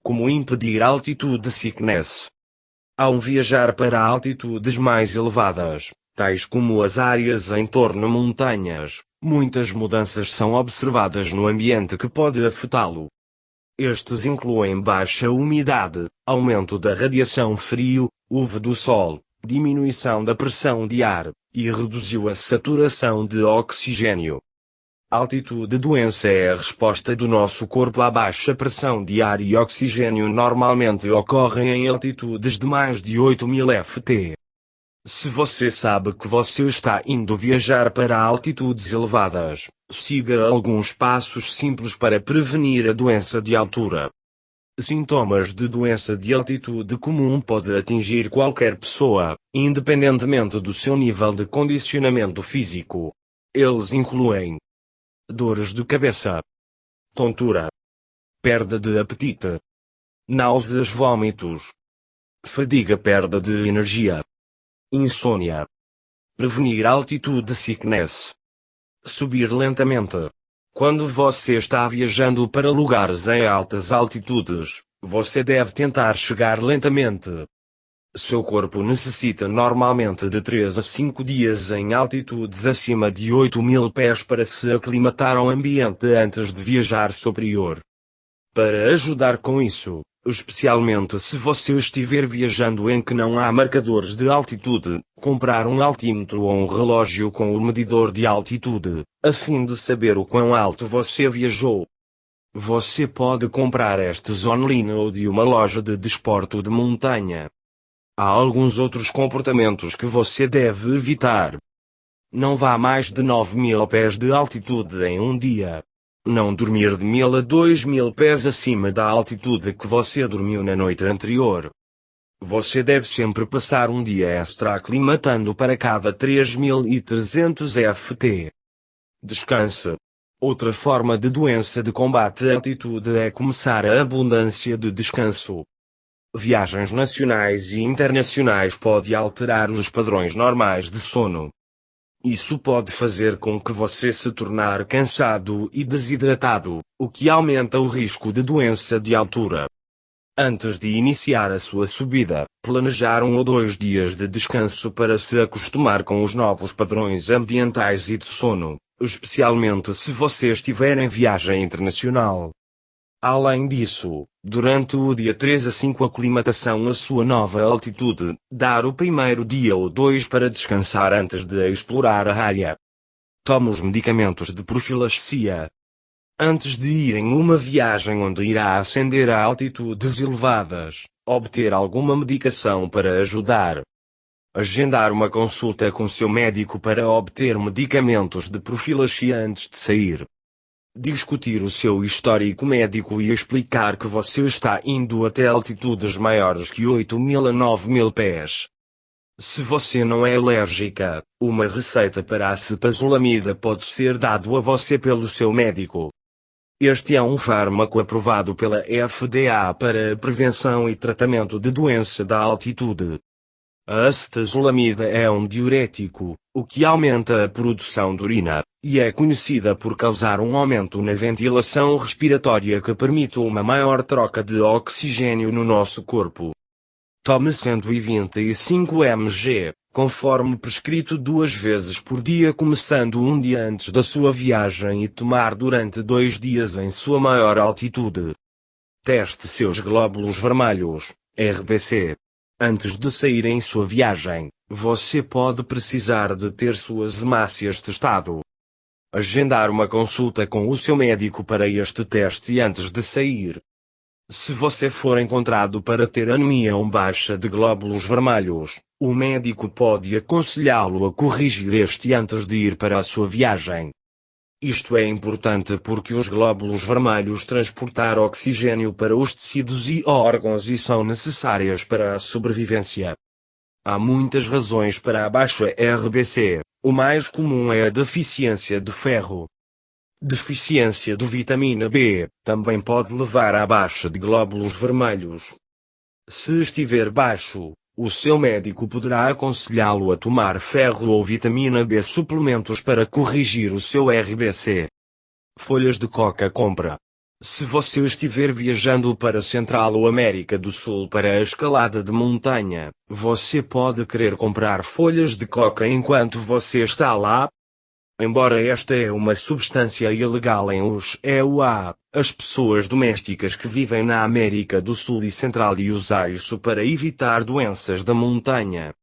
Como impedir altitude sickness? Ao viajar para altitudes mais elevadas, tais como as áreas em torno montanhas, muitas mudanças são observadas no ambiente que pode afetá-lo. Estes incluem baixa umidade, aumento da radiação frio, UV do sol, diminuição da pressão de ar, e reduziu a saturação de oxigênio. Altitude doença é a resposta do nosso corpo à baixa pressão de ar e oxigênio normalmente ocorrem em altitudes de mais de 8.000 ft. Se você sabe que você está indo viajar para altitudes elevadas, siga alguns passos simples para prevenir a doença de altura. Sintomas de doença de altitude comum podem atingir qualquer pessoa, independentemente do seu nível de condicionamento físico. Eles incluem dores de cabeça, tontura, perda de apetite, náuseas, vômitos, fadiga, perda de energia, insônia. Prevenir altitude sickness. Subir lentamente. Quando você está viajando para lugares em altas altitudes, você deve tentar chegar lentamente. Seu corpo necessita normalmente de 3 a 5 dias em altitudes acima de 8.000 pés para se aclimatar ao ambiente antes de viajar superior. Para ajudar com isso, especialmente se você estiver viajando em que não há marcadores de altitude, comprar um altímetro ou um relógio com o medidor de altitude, a fim de saber o quão alto você viajou. Você pode comprar estes online ou de uma loja de desporto de montanha. Há alguns outros comportamentos que você deve evitar. Não vá a mais de 9.000 pés de altitude em um dia. Não dormir de 1.000 a 2.000 pés acima da altitude que você dormiu na noite anterior. Você deve sempre passar um dia extra aclimatando para cada 3.300 ft. Descanse. Outra forma de doença de combate à altitude é começar a abundância de descanso. Viagens nacionais e internacionais podem alterar os padrões normais de sono. Isso pode fazer com que você se tornar cansado e desidratado, o que aumenta o risco de doença de altura. Antes de iniciar a sua subida, planejar 1 ou 2 dias de descanso para se acostumar com os novos padrões ambientais e de sono, especialmente se você estiver em viagem internacional. Além disso, durante o dia 3 a 5 aclimatação à sua nova altitude, dar o primeiro dia ou 2 para descansar antes de explorar a área. Tome os medicamentos de profilaxia. Antes de ir em uma viagem onde irá ascender a altitudes elevadas, obter alguma medicação para ajudar. Agendar uma consulta com seu médico para obter medicamentos de profilaxia antes de sair. Discutir o seu histórico médico e explicar que você está indo até altitudes maiores que 8.000 a 9.000 pés. Se você não é alérgica, uma receita para acetazolamida pode ser dado a você pelo seu médico. Este é um fármaco aprovado pela FDA para a prevenção e tratamento de doença da altitude. A acetazolamida é um diurético, o que aumenta a produção de urina, e é conhecida por causar um aumento na ventilação respiratória que permite uma maior troca de oxigênio no nosso corpo. Tome 125 mg, conforme prescrito 2 vezes por dia, começando um dia antes da sua viagem e tomar durante 2 dias em sua maior altitude. Teste seus glóbulos vermelhos, RBC. Antes de sair em sua viagem, você pode precisar de ter suas hemácias testado. Agendar uma consulta com o seu médico para este teste antes de sair. Se você for encontrado para ter anemia ou baixa de glóbulos vermelhos, o médico pode aconselhá-lo a corrigir este antes de ir para a sua viagem. Isto é importante porque os glóbulos vermelhos transportam oxigênio para os tecidos e órgãos e são necessárias para a sobrevivência. Há muitas razões para a baixa RBC, o mais comum é a deficiência de ferro. Deficiência de vitamina B também pode levar à baixa de glóbulos vermelhos. Se estiver baixo, o seu médico poderá aconselhá-lo a tomar ferro ou vitamina B suplementos para corrigir o seu RBC. Folhas de coca compra. Se você estiver viajando para Central ou América do Sul para a escalada de montanha, você pode querer comprar folhas de coca enquanto você está lá. Embora esta é uma substância ilegal em USA, as pessoas domésticas que vivem na América do Sul e Central e usam isso para evitar doenças da montanha.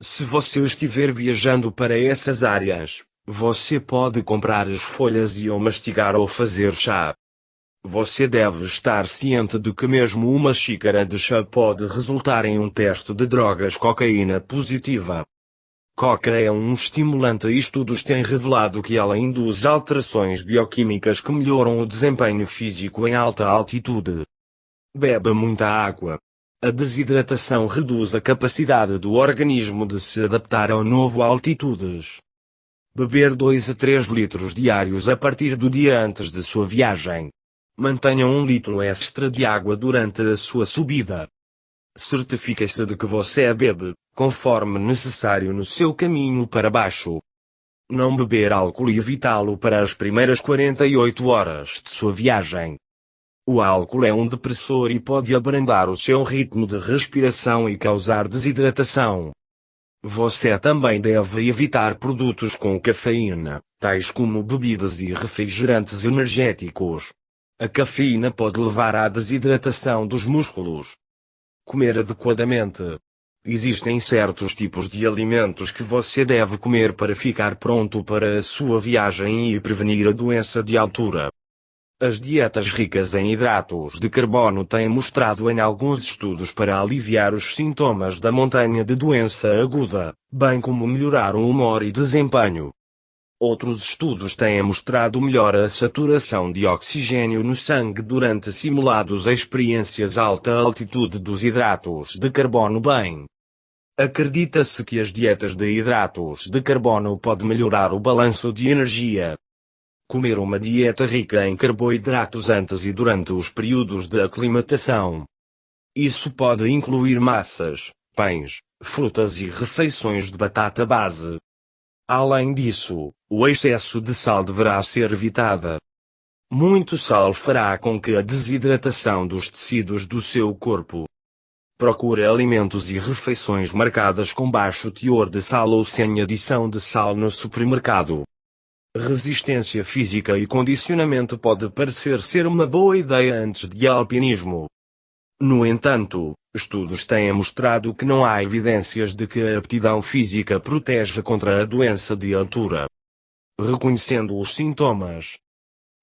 Se você estiver viajando para essas áreas, você pode comprar as folhas e ou mastigar ou fazer chá. Você deve estar ciente de que mesmo uma xícara de chá pode resultar em um teste de drogas cocaína positiva. Coca é um estimulante e estudos têm revelado que ela induz alterações bioquímicas que melhoram o desempenho físico em alta altitude. Beba muita água. A desidratação reduz a capacidade do organismo de se adaptar ao novo altitudes. Beber 2 a 3 litros diários a partir do dia antes de sua viagem. Mantenha 1 litro extra de água durante a sua subida. Certifique-se de que você a bebe, conforme necessário no seu caminho para baixo. Não beber álcool e evitá-lo para as primeiras 48 horas de sua viagem. O álcool é um depressor e pode abrandar o seu ritmo de respiração e causar desidratação. Você também deve evitar produtos com cafeína, tais como bebidas e refrigerantes energéticos. A cafeína pode levar à desidratação dos músculos. Comer adequadamente. Existem certos tipos de alimentos que você deve comer para ficar pronto para a sua viagem e prevenir a doença de altura. As dietas ricas em hidratos de carbono têm mostrado em alguns estudos para aliviar os sintomas da montanha de doença aguda, bem como melhorar o humor e desempenho. Outros estudos têm mostrado melhor a saturação de oxigênio no sangue durante simulados experiências a alta altitude dos hidratos de carbono bem. Acredita-se que as dietas de hidratos de carbono podem melhorar o balanço de energia. Comer uma dieta rica em carboidratos antes e durante os períodos de aclimatação. Isso pode incluir massas, pães, frutas e refeições de batata base. Além disso, o excesso de sal deverá ser evitada. Muito sal fará com que a desidratação dos tecidos do seu corpo. Procure alimentos e refeições marcadas com baixo teor de sal ou sem adição de sal no supermercado. Resistência física e condicionamento pode parecer ser uma boa ideia antes de alpinismo. No entanto, estudos têm mostrado que não há evidências de que a aptidão física protege contra a doença de altura. Reconhecendo os sintomas.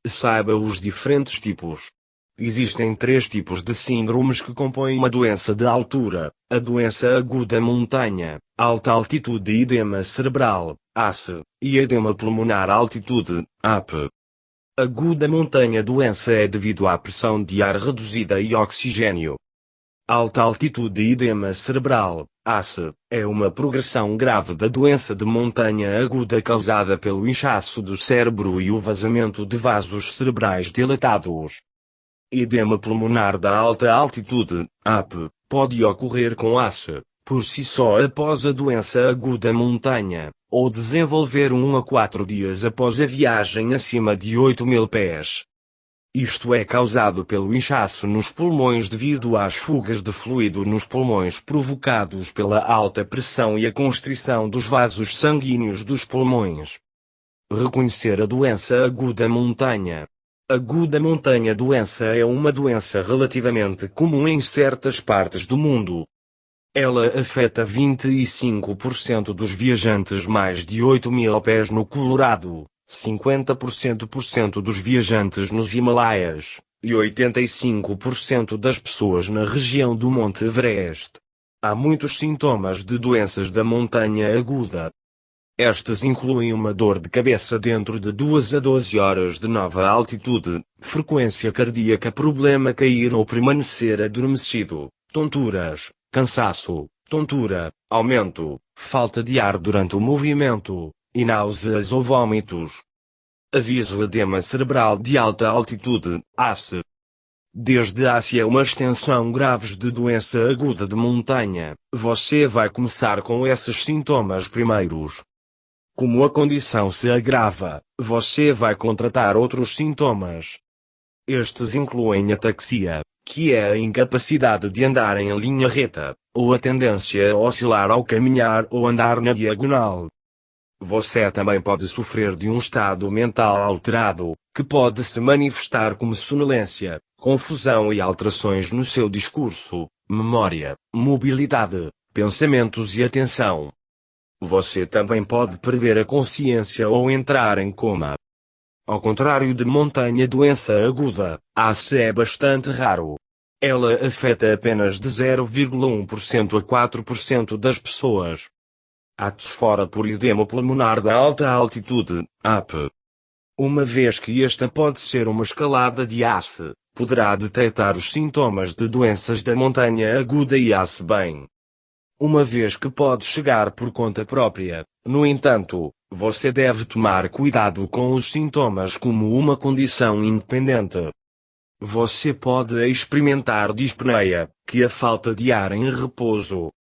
Saiba os diferentes tipos. Existem 3 tipos de síndromes que compõem uma doença de altura: a doença aguda montanha, alta altitude e edema cerebral, ACE, e edema pulmonar altitude, AP. Aguda montanha doença é devido à pressão de ar reduzida e oxigênio. Alta altitude e edema cerebral, ACE, é uma progressão grave da doença de montanha aguda causada pelo inchaço do cérebro e o vazamento de vasos cerebrais dilatados. Edema pulmonar da alta altitude, AP, pode ocorrer com ACE, por si só após a doença aguda montanha, ou desenvolver 1 a 4 dias após a viagem acima de 8.000 pés. Isto é causado pelo inchaço nos pulmões devido às fugas de fluido nos pulmões provocados pela alta pressão e a constrição dos vasos sanguíneos dos pulmões. Reconhecer a doença aguda montanha. Aguda montanha doença é uma doença relativamente comum em certas partes do mundo. Ela afeta 25% dos viajantes mais de 8.000 pés no Colorado, 50% dos viajantes nos Himalaias, e 85% das pessoas na região do Monte Everest. Há muitos sintomas de doenças da montanha aguda. Estas incluem uma dor de cabeça dentro de 2 a 12 horas de nova altitude, frequência cardíaca, problema cair ou permanecer adormecido, tonturas, cansaço, tontura, aumento, falta de ar durante o movimento, e náuseas ou vômitos. Aviso: edema cerebral de alta altitude, ACE. Desde ACE a uma extensão graves de doença aguda de montanha, você vai começar com esses sintomas primeiros. Como a condição se agrava, você vai contratar outros sintomas. Estes incluem ataxia, que é a incapacidade de andar em linha reta, ou a tendência a oscilar ao caminhar ou andar na diagonal. Você também pode sofrer de um estado mental alterado, que pode se manifestar como sonolência, confusão e alterações no seu discurso, memória, mobilidade, pensamentos e atenção. Você também pode perder a consciência ou entrar em coma. Ao contrário de montanha doença aguda, ACE é bastante raro. Ela afeta apenas de 0,1% a 4% das pessoas. Atos fora por edema pulmonar da alta altitude, AP. Uma vez que esta pode ser uma escalada de ACE, poderá detectar os sintomas de doenças da montanha aguda e ACE bem. Uma vez que pode chegar por conta própria, no entanto, você deve tomar cuidado com os sintomas como uma condição independente. Você pode experimentar dispneia, que é a falta de ar em repouso.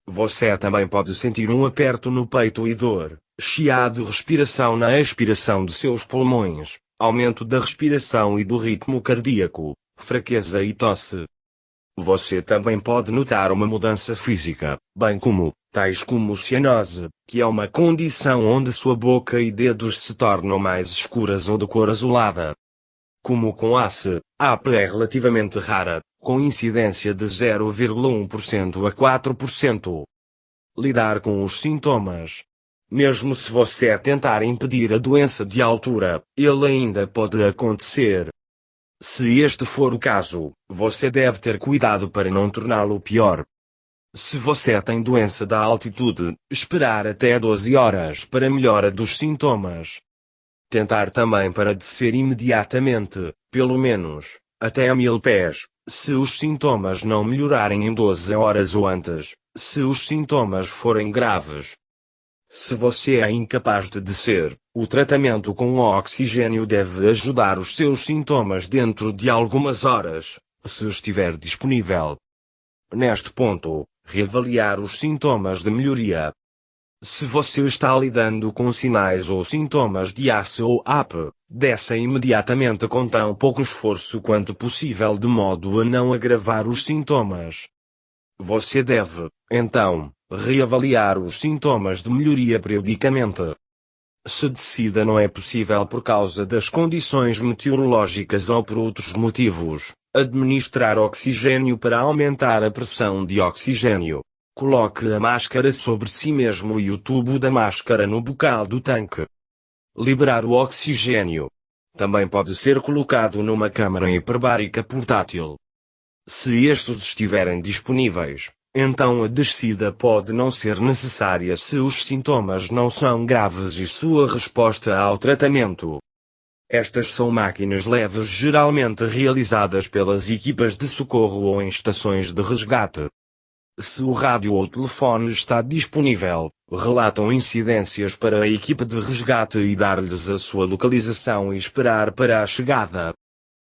Você também pode sentir um aperto no peito e dor, chiado, respiração na expiração de seus pulmões, aumento da respiração e do ritmo cardíaco, fraqueza e tosse. Você também pode notar uma mudança física, bem como, tais como cianose, que é uma condição onde sua boca e dedos se tornam mais escuras ou de cor azulada. Como com ACE, a AP é relativamente rara, com incidência de 0,1% a 4%. Lidar com os sintomas. Mesmo se você tentar impedir a doença de altura, ele ainda pode acontecer. Se este for o caso, você deve ter cuidado para não torná-lo pior. Se você tem doença da altitude, esperar até 12 horas para melhora dos sintomas. Tentar também para descer imediatamente, pelo menos, até a 1000 pés, se os sintomas não melhorarem em 12 horas ou antes, se os sintomas forem graves. Se você é incapaz de descer, o tratamento com oxigênio deve ajudar os seus sintomas dentro de algumas horas, se estiver disponível. Neste ponto, reavaliar os sintomas de melhoria. Se você está lidando com sinais ou sintomas de ACE ou AP, desça imediatamente com tão pouco esforço quanto possível de modo a não agravar os sintomas. Você deve, então, reavaliar os sintomas de melhoria periodicamente. Se decida não é possível por causa das condições meteorológicas ou por outros motivos, administrar oxigênio para aumentar a pressão de oxigênio. Coloque a máscara sobre si mesmo e o tubo da máscara no bocal do tanque. Liberar o oxigênio. Também pode ser colocado numa câmara hiperbárica portátil. Se estes estiverem disponíveis, então a descida pode não ser necessária se os sintomas não são graves e sua resposta ao tratamento. Estas são máquinas leves geralmente realizadas pelas equipas de socorro ou em estações de resgate. Se o rádio ou telefone está disponível, relatam incidências para a equipa de resgate e dar-lhes a sua localização e esperar para a chegada.